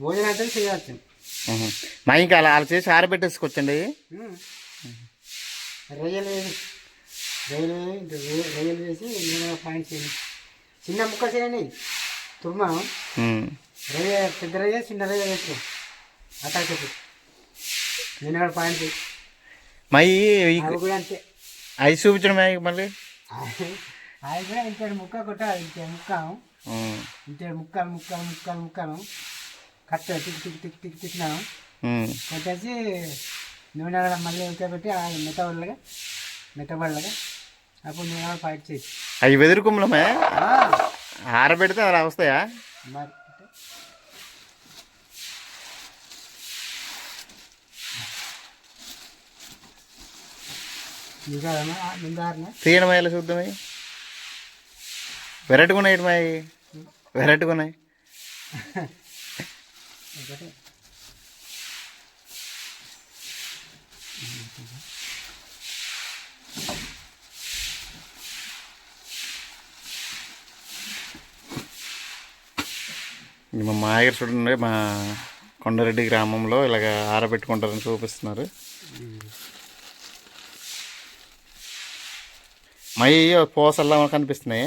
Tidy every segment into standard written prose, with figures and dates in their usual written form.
భోజనం అయితే చేయవచ్చు. మా ఇంకా అలా అలా చేసి ఆరబెట్టేసుకొచ్చండి. రొయ్యలు రొయ్యలు వేసి పాయింట్ చేయండి. చిన్న ముక్క చేయండి. తుర్మా రొయ్య పెద్ద రొయ్య చిన్న రొయ్య వేసుకో. అట్టా చెప్పు నేను కూడా పాయింట్ మై కూడా అంతే. అవి చూపించడం మళ్ళీ అవి కూడా ఇంత ముక్క కొట్టాలి. ఇంత ముక్క ఇంత ముక్కలు ముక్కలు ముక్కలు ముక్కలు కట్ట టిక్ టిక్ టిక్ టిక్ తిక్కినాము. కొట్టేసి నూనె మళ్ళీ ఉడకబెట్టి మెత్తబడగా అప్పుడు నూనె పాయింట్ చేసి అవి వెదురు కుమ్మలమే ఆరబెడితే అలా వస్తాయా? మరి తీయడం ఎలా చూద్దాం. వెరైటీగా ఉన్నాయి మావి, వెరైటీగా ఉన్నాయి. మా మాయగారు చూడండి, మా కొండారెడ్డి గ్రామంలో ఇలాగ ఆరబెట్టుకుంటారని చూపిస్తున్నారు. మై పోసల్లా కనిపిస్తున్నాయి.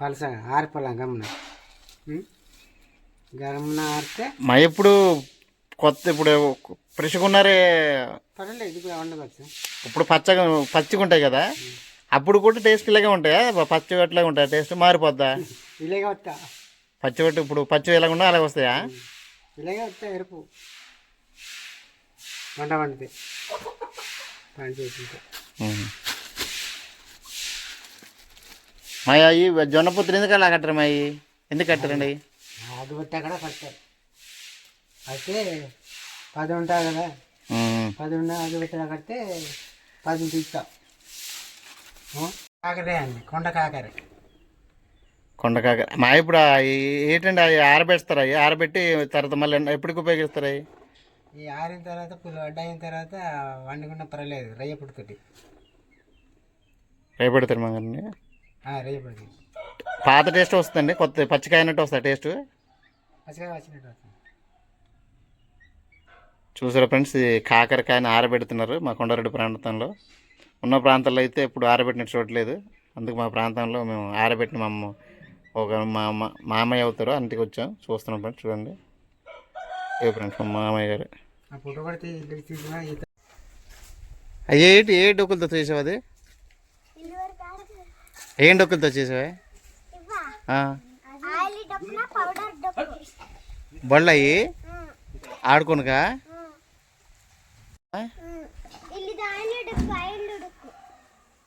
పలసగా ఆరిపోలా గమ్మున ఆరితే మా ఇప్పుడు కొత్త ఇప్పుడు ఫ్రెష్గా ఉన్నారే పర్వాలేదు. ఇది కూడా వండుకోవచ్చు. ఇప్పుడు పచ్చిగా ఉంటాయి కదా, అప్పుడు కూడా టేస్ట్ ఇలాగే ఉంటాయా? పచ్చి అట్లాగే ఉంటాయా? టేస్ట్ మారిపోద్దా? ఇలాగే వస్తా. పచ్చి పట్టు ఇప్పుడు పచ్చి ఎలాగ ఉన్నా అలాగే వస్తాయా? ఇలాగే వస్తాయి. ఎరుపు వంట వండితే పని చేసింటే మాయ ఈ జొన్న పొత్తులు ఎందుకు అలా కట్టరు? మాయి ఎందుకు కట్టరండి? అది పెట్టా కూడా కట్టారు. అయితే 10 ఉంటాయి కదా, 10 అది పెట్టా కడితే 10 తీస్తా. కాకరే అండి, కొండ కాకరే. కొండ కాకర మా ఇప్పుడు ఏంటండి అవి ఆరబెడతారు? అవి ఆరబెట్టి తర్వాత మళ్ళీ ఎప్పటికి ఉపయోగిస్తారు? అవి ఈ ఆరిన తర్వాత పుల్లు అడ్డయిన తర్వాత వండుకున్న పర్వాలేదు. రయ్య పుట్టుతోటి రేపెడతారు మగన్ని. రయ్య పుడుతుంది. పాత టేస్ట్ వస్తుందండి, కొత్త పచ్చికాయ అన్నట్టు వస్తుంది టేస్ట్. పచ్చికాయ వచ్చినట్టు వస్తుంది. చూసారా ఫ్రెండ్స్, ఈ కాకరకాయని ఆరబెడుతున్నారు మా కొండారెడ్డి ప్రాంతంలో. ఉన్న ప్రాంతాల్లో అయితే ఇప్పుడు ఆరబెట్టినట్టు చూడలేదు. అందుకు మా ప్రాంతంలో మేము ఆరబెట్టిన మా మామయ్య అవుతారు అంటికి వచ్చాం. చూస్తున్నాం ఫ్రెండ్స్, చూడండి. ఏ ఫ్రెండ్స్ మా మామయ్య గారు ఏంటి ఏ డొక్కులతో చేసావు? అది ఏం డొక్కులతో చేసావా? బళ్ళు అయ్యి ఆడుకోనుగా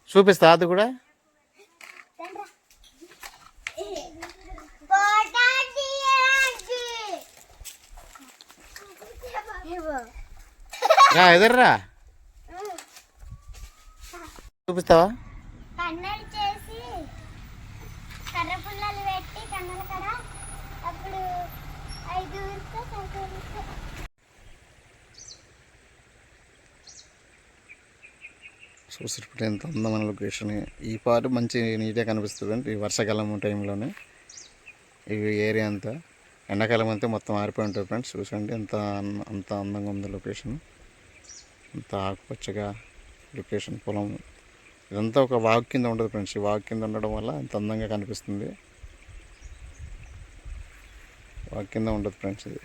చూపిస్తా. అది కూడా రా ఎదర్రా చూపిస్తావా? కన్నలు చేసి కర్ర పుల్లలు పెట్టి కన్నల కడ అప్పుడు 5 చూసినప్పుడు ఎంత అందమైన లొకేషన్. ఈ పార్ట్ మంచి నీట్గా కనిపిస్తుంది అండి ఈ వర్షాకాలం టైంలోనే. ఈ ఏరియా అంతా ఎండాకాలం అంతా మొత్తం ఆరిపోయి ఉంటుంది ఫ్రెండ్స్. చూసండి అంత అందంగా ఉంది లొకేషన్. అంత ఆకుపచ్చగా లొకేషన్, పొలం ఇదంతా ఒక వాగు కింద ఉండదు ఫ్రెండ్స్. ఈ వాగు కింద ఉండడం వల్ల అంత అందంగా కనిపిస్తుంది. వాగు కింద ఉండదు ఫ్రెండ్స్ ఇది.